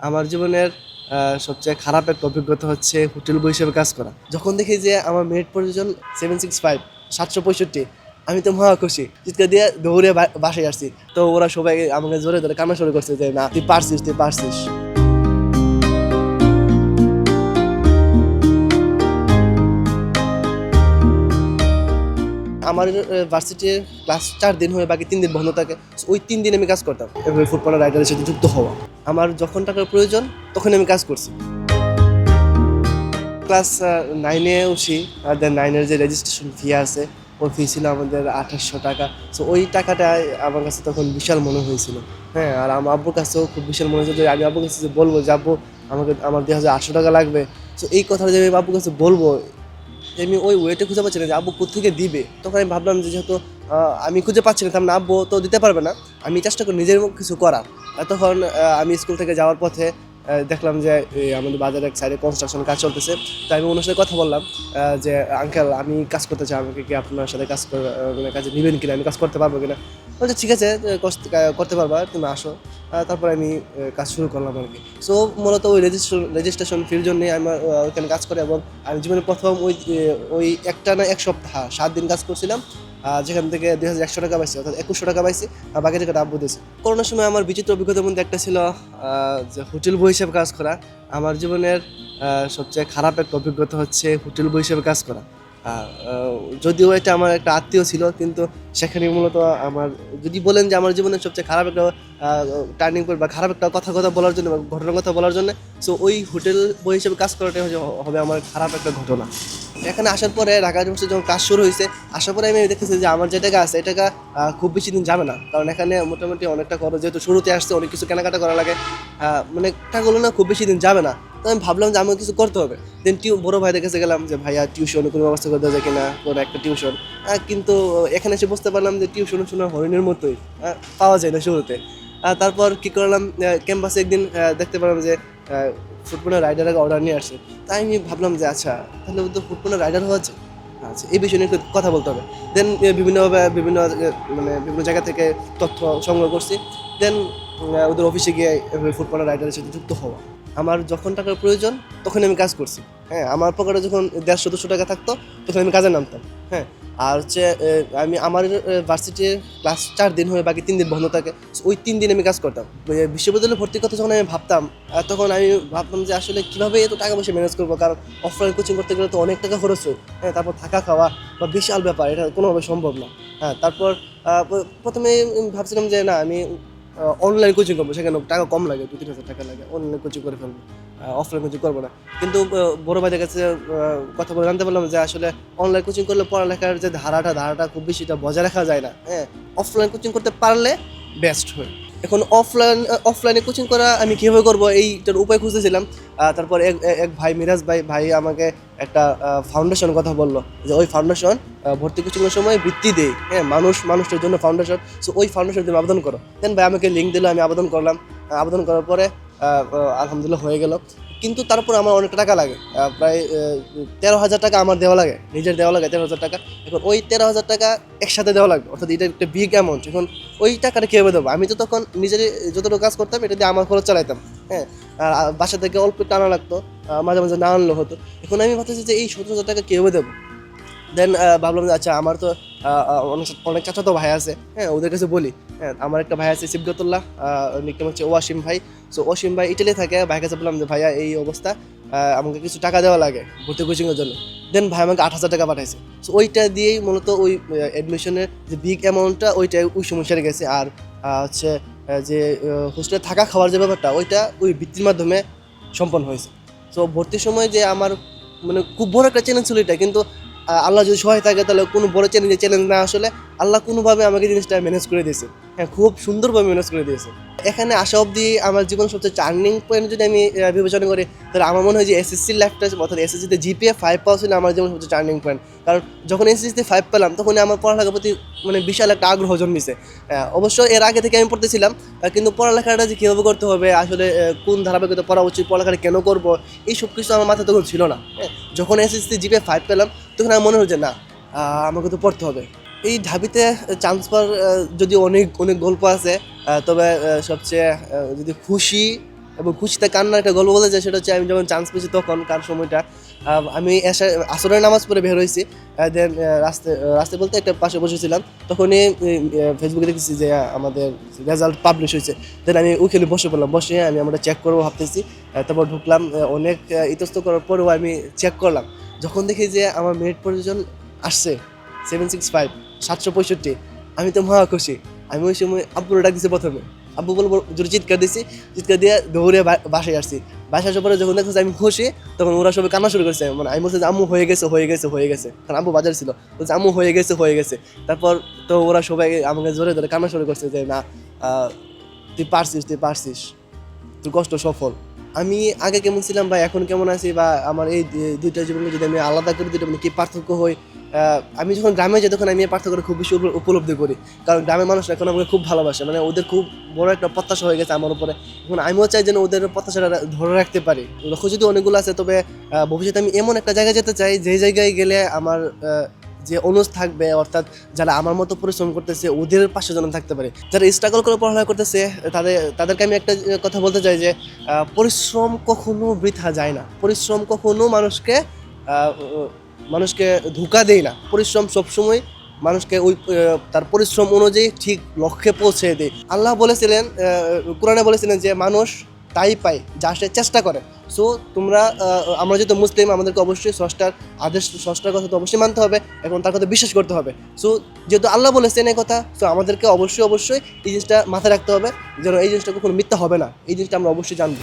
আমার জীবনের সবচেয়ে খারাপ একটা অভিজ্ঞতা হচ্ছে হোটেল বয় হিসেবে কাজ করা। যখন দেখি যে আমার মিনিট প্রয়োজন 765 765, আমি তো মহা খুশি, চিৎকার দিয়ে দৌড়ে বাসায় আসছি। তো ওরা সবাই আমাকে জোরে ধরে কান্না শুরু করছে যে না, তুই পারছিস, তুই পারছিস। আমার ভার্সিটির ক্লাস 4 দিন হয়ে বাকি 3 দিন বন্ধ থাকে। So, ওই 3 দিন আমি কাজ করতাম এভাবে ফুটবলার রাইডারের সাথে যুক্ত হওয়া। আমার যখন টাকার প্রয়োজন তখন আমি কাজ করছি। ক্লাস 9-এ উঠি, আর দেন 9-এর যে রেজিস্ট্রেশন ফি আছে, ওই ফি ছিল আমাদের 2800 টাকা। সো ওই টাকাটা আমার কাছে তখন বিশাল মনে হয়েছিল। হ্যাঁ, আর আমার আব্বুর কাছেও খুব বিশাল মনে হয়েছিল যে আমি আব্বুর কাছে যে বলবো যে আব্বু আমার 2800 টাকা লাগবে। সো এই কথাটা যে আমি আব্বুর কাছে বলবো, আমি ওই ওয়েটে খুঁজে পাচ্ছি না যে আব্বু কোত্থেকে দিবে। তখন আমি ভাবলাম যে যেহেতু আমি খুঁজে পাচ্ছি না, তার মানে আব্বু তো দিতে পারবে না, আমি চেষ্টা করি নিজের কিছু করার। তখন আমি স্কুল থেকে যাওয়ার পথে দেখলাম যে আমাদের বাজারে এক সাইডে কনস্ট্রাকশন কাজ চলতেছে। তো আমি ওনার সাথে কথা বললাম যে আঙ্কেল, আমি কাজ করতে চাই, আমাকে কি আপনার সাথে কাজ মানে কাজে নেবেন কিনা, আমি কাজ করতে পারবো কিনা। বলছে ঠিক আছে, করতে পারবা, তুমি আসো। তারপর আমি কাজ শুরু করলাম আর কি। সো মূলত ওই রেজিস্ট্রেশন ফির জন্যই আমার ওইখানে কাজ করে। এবং আমি জীবনে প্রথম ওই একটা না 1 সপ্তাহ 7 দিন কাজ করছিলাম, যেখান থেকে 2100 টাকা পাইছি, অর্থাৎ 2100 টাকা পাইছি, আর বাকি টাকাটা আব্বু দিয়েছে। করোনার সময় আমার বিচিত্র অভিজ্ঞতার মধ্যে একটা ছিল যে হোটেল বয় হিসেবে কাজ করা। আমার জীবনের সবচেয়ে খারাপ একটা অভিজ্ঞতা হচ্ছে হোটেল বয় হিসেবে কাজ করা। যদিও এটা আমার একটা আত্মীয় ছিল, কিন্তু সেখানে মূলত আমার, যদি বলেন যে আমার জীবনের সবচেয়ে খারাপ একটা টার্নিং পয়েন্ট বা খারাপ একটা কথা বলার জন্য বা ঘটনার কথা বলার জন্য, সো ওই হোটেল বয় হিসেবে কাজ করাটাই হবে আমার খারাপ একটা ঘটনা। এখানে আসার পরে ঢাকা ইউনিভার্সিটি যখন কাজ শুরু হয়েছে, আসার পরে আমি দেখতেছি যে আমার যে টাকা আছে, এই টাকা খুব বেশি দিন যাবে না। কারণ এখানে মোটামুটি অনেকটা খরচ, যেহেতু শুরুতে আসছে অনেক কিছু কেনাকাটা করা লাগে, মানে টাকাগুলো না খুব বেশি দিন যাবে না। তো আমি ভাবলাম যে আমাকে কিছু করতে হবে। দেন বড়ো ভাইদের কাছে গেলাম যে ভাইয়া টিউশন কোনো ব্যবস্থা করে দেওয়া যায় কিনা, কোনো একটা টিউশন। কিন্তু এখানে এসে বুঝতে পারলাম যে টিউশন হরিণের মতোই পাওয়া যায় না শুরুতে। তারপর কী করলাম, ক্যাম্পাসে একদিন দেখতে পেলাম যে ফুটবলের রাইডারকে অর্ডার নিয়ে আসছে। তাই আমি ভাবলাম যে আচ্ছা, তাহলে তো ফুটবলের রাইডার হওয়া যায়। আচ্ছা, এই বিষয় নিয়ে একটু কথা বলতে হবে। দেন বিভিন্নভাবে বিভিন্ন জায়গা থেকে তথ্য সংগ্রহ করছি। দেন ওদের অফিসে গিয়ে ফুটবলের রাইডারের সাথে যুক্ত হওয়া। আমার যখন টাকার প্রয়োজন তখন আমি কাজ করছি। হ্যাঁ, আমার পকেটে যখন 150-200 টাকা থাকতো তখন আমি কাজে নামতাম। হ্যাঁ, আর হচ্ছে আমার ভার্সিটির ক্লাস 4 দিন হয়ে বাকি 3 দিন বন্ধ থাকে। ওই 3 দিন আমি কাজ করতাম। বিশ্ববিদ্যালয়ে ভর্তির কথা যখন আমি ভাবতাম, তখন আমি ভাবতাম যে আসলে কীভাবে এত টাকা পয়সা ম্যানেজ করবো। কারণ অফলাইন কোচিং করতে গেলে তো অনেক টাকা খরচ হয়। হ্যাঁ, তারপর থাকা খাওয়া বা বিশাল ব্যাপার, এটা কোনোভাবে সম্ভব না। হ্যাঁ, তারপর প্রথমে ভাবছিলাম যে না, আমি অনলাইন কোচিং করবো, সেখানে টাকা কম লাগে, 2-3 হাজার টাকা লাগে, অনলাইন কোচিং করে ফেলবো, অফলাইন কোচিং করবো না। কিন্তু বড় ভাইদের কাছে কথা বলে জানতে পারলাম যে আসলে অনলাইন কোচিং করলে পড়ালেখার যে ধারাটা খুব বেশিটা বজায় রাখা যায় না। হ্যাঁ, অফলাইন কোচিং করতে পারলে বেস্ট হয়। এখন অফলাইনে কোচিং করা আমি কীভাবে করবো, এইটার উপায় খুঁজতেছিলাম। তারপর এক ভাই, মিরাজ ভাই আমাকে একটা ফাউন্ডেশন কথা বললো, যে ওই ফাউন্ডেশন ভর্তি কোচিংয়ের সময় বৃত্তি দেয়। হ্যাঁ, মানুষের জন্য ফাউন্ডেশন। সো ওই ফাউন্ডেশন তুমি আবেদন করো। দেন ভাই আমাকে লিঙ্ক দিল, আমি আবেদন করলাম। আবেদন করার পরে আলহামদুলিল্লাহ হয়ে গেল। কিন্তু তারপর আমার অনেক টাকা লাগে, প্রায় 13,000 টাকা আমার দেওয়া লাগে, নিজের দেওয়া লাগে 13,000 টাকা। এখন ওই 13,000 টাকা একসাথে দেওয়া লাগবে, অর্থাৎ এটা একটা বিগ অ্যামাউন্ট। এখন ওই টাকাটা কীভাবে দেবো? আমি তো তখন নিজের যতটুকু কাজ করতাম এটা দিয়ে আমার খরচ চালাইতাম। হ্যাঁ, আর বাসা থেকে অল্প টানা লাগতো, মাঝে মাঝে না আনলেও হতো। এখন আমি ভাবতেছি যে এই 17,000 টাকা কীভাবে দেবো। দেন ভাবলাম যে আচ্ছা, আমার তো অনেক চাচাতো ভাই আছে। হ্যাঁ, ওদের কাছে বলি। হ্যাঁ, আমার একটা ভাই আছে সিবগতুল্লাহ, নিকনেম হচ্ছে ওয়াসিম ভাই। সো ওয়াসিম ভাই ইটালি থাকে। ভাইয়ের কাছে বললাম যে ভাইয়া এই অবস্থা, আমাকে কিছু টাকা দেওয়া লাগে ভর্তি কোচিংয়ের জন্য। দেন ভাই আমাকে 8,000 টাকা পাঠাইছে। সো ওইটা দিয়েই মূলত ওই অ্যাডমিশনের যে বিগ অ্যামাউন্টটা, ওই সময় সেরে গেছে। আর হচ্ছে যে হোস্টেলে থাকা খাওয়ার যে ব্যাপারটা, ওইটা ওই বৃত্তির মাধ্যমে সম্পন্ন হয়েছে। সো ভর্তির সময় যে আমার মানে খুব বড় একটা চ্যালেঞ্জ ছিল এটা, কিন্তু আল্লাহ যদি সহায় থাকে তাহলে কোনো বড় চ্যালেঞ্জ না আসলে আল্লাহ কোনোভাবে আমাকে জিনিসটা ম্যানেজ করে দিয়েছে। হ্যাঁ, খুব সুন্দরভাবে ম্যানেজ করে দিয়েছে। এখানে আসা অবধি আমার জীবন সবচেয়ে টার্নিং পয়েন্ট যদি আমি বিবেচনা করি, তাহলে আমার মনে হয় যে এসএসসির লাইফটা, অর্থাৎ এসএসসিতে জিপিএ 5 পাওয়া ছিল আমার জীবন সবচেয়ে টার্নিং পয়েন্ট। কারণ যখন এসএসসিতে 5 পেলাম, তখন আমার পড়ালেখার প্রতি মানে বিশাল একটা আগ্রহ জন্মিছে। অবশ্য এর আগে থেকে আমি পড়তেছিলাম, কিন্তু পড়ালেখাটা যে কীভাবে করতে হবে, আসলে কোন ধারাবাহিকতা পড়া উচিত, পড়ালেখাটা কেন করবো, এই সব কিছু আমার মাথায় তখন ছিল না। যখন এসএসসিতে জিপিএ 5 পেলাম, তখন আমার মনে হচ্ছে না, আমাকে তো পড়তে হবে। এই ঢাবিতে চান্স পাওয়ার যদি অনেক অনেক গল্প আছে, তবে সবচেয়ে যদি খুশি এবং খুশিতে কান্নার একটা গল্প বলতে চাই, সেটা হচ্ছে আমি যখন চান্স পেয়েছি তখনকার সময়টা আমি আসরের নামাজ পড়ে বের হয়েছি, দেন রাস্তায় বলতে একটা পাশে বসেছিলাম, তখনই ফেসবুকে দেখেছি যে আমাদের রেজাল্ট পাবলিশ হয়েছে। দেন আমি ওইখানে বসে পড়লাম, বসে আমি আমরা চেক করবো ভাবতেছি। তারপর ঢুকলাম, অনেক ইতস্ত করার পরেও আমি চেক করলাম, যখন দেখি যে আমার মেরিট পজিশন আসছে 765, 765, আমি তো মহা খুশি। আমি ওই সময় আব্বুর ডাক দিছি প্রথমে, আব্বু বলবো জোরে চিৎকার দিছি, চিৎকার দিয়ে দৌড়ে বাসায় আসছি। বাসায় আসার পরে যখন দেখতেছি আমি খুশি, তখন ওরা সবাই কান্না শুরু করছে। মানে আমি বলছি যে আম্মু হয়ে গেছে, হয়ে গেছে, হয়ে গেছে, কারণ আম্মু বাজার ছিল, বলছে আম্মু হয়ে গেছে, হয়ে গেছে। তারপর তো ওরা সবাই আমাকে জোরে ধরে কান্না শুরু করছে যে না, তুই পারছিস, তুই পারছিস, তোর কষ্ট সফল। আমি আগে কেমন ছিলাম বা এখন কেমন আছি, বা আমার এই দুইটা জীবনকে যদি আমি আলাদা করি, দুইটা মানে কি পার্থক্য হয়, আমি যখন গ্রামে যাই তখন আমি এই পার্থক্যটা খুব বেশি উপলব্ধি করি। কারণ গ্রামের মানুষ এখন আমাকে খুব ভালোবাসে, মানে ওদের খুব বড় একটা প্রত্যাশা হয়ে গেছে আমার উপরে। এখন আমিও চাই যেন ওদের প্রত্যাশাটা ধরে রাখতে পারি। লক্ষ্য যদি অনেকগুলো আছে, তবে ভবিষ্যতে আমি এমন একটা জায়গায় যেতে চাই, যে জায়গায় গেলে আমার যে অনুজ থাকবে, অর্থাৎ যারা আমার মতো পরিশ্রম করতেছে ওদের পাশে যেন থাকতে পারে। যারা স্ট্রাগল করে পড়াশোনা করতেছে তাদেরকে আমি একটা কথা বলতে চাই যে পরিশ্রম কখনো বৃথা যায় না, পরিশ্রম কখনো মানুষকে ধোঁকা দেয় না। পরিশ্রম সবসময় মানুষকে ওই তার পরিশ্রম অনুযায়ী ঠিক লক্ষ্যে পৌঁছে দেয়। আল্লাহ বলেছিলেন, কোরআনে বলেছিলেন যে মানুষ তাই পায় যা সে চেষ্টা করে। সো তোমরা আমরা যেহেতু মুসলিম, আমাদেরকে অবশ্যই স্রষ্টার কথা তো অবশ্যই মানতে হবে এবং তার কথা বিশ্বাস করতে হবে। সো যেহেতু আল্লাহ বলেছেন এই কথা, সো আমাদেরকে অবশ্যই এই জিনিসটা মাথায় রাখতে হবে, যেন এই জিনিসটা কখনো মিথ্যা হবে না, এই জিনিসটা আমরা অবশ্যই জানবো।